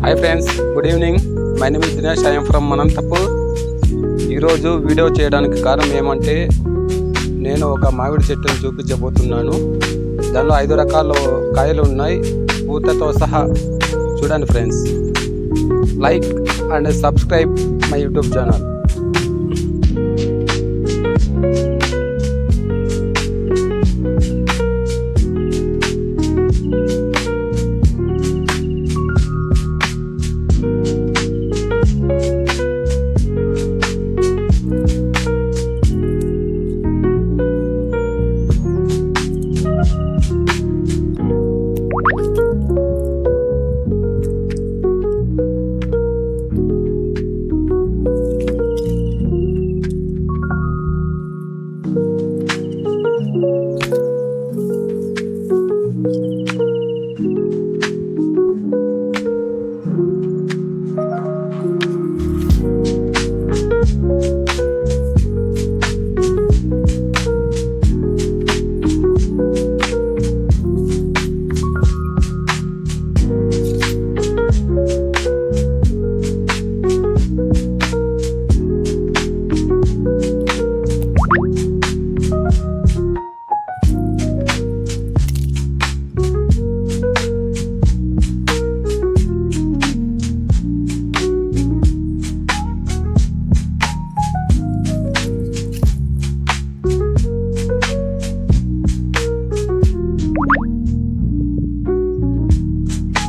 Hi friends, good evening. My name is Dinesh. I'm from Anantapur. ఈరోజు video చేయడానికి కారణం ఏమంటే, నేను ఒక మామిడి చెట్టును చూపించబోతున్నాను. దానిలో 5 రకాల కాయలు ఉన్నాయి, పూతతో సహా. చూడండి friends. Like and subscribe my YouTube channel.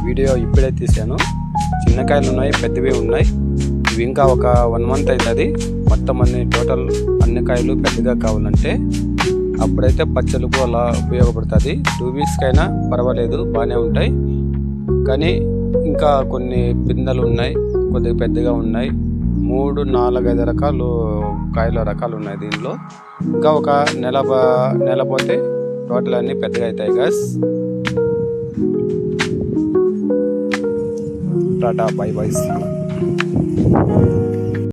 Video ఇప్పుడే తీసాను. చిన్న కాయలు ఉన్నాయి, పెద్దవి ఉన్నాయి. ఇవి ఇంకా ఒక 1 మంత్ అవుతుంది. మొత్తం టోటల్ అన్ని కాయలు పెద్దగా కావాలంటే అప్పుడైతే పచ్చలకు అలా ఉపయోగపడుతుంది. 2 వీక్స్కి అయినా పర్వాలేదు, బాగానే ఉంటాయి. కానీ ఇంకా కొన్ని పిందెలు ఉన్నాయి, కొద్దిగా పెద్దగా ఉన్నాయి. 3, 4, 5 రకాలు కాయల రకాలు ఉన్నాయి దీనిలో. ఇంకా ఒక నెల పోతే టోటల్ అన్నీ పెద్దగా అవుతాయి గాస్. Tata, by by.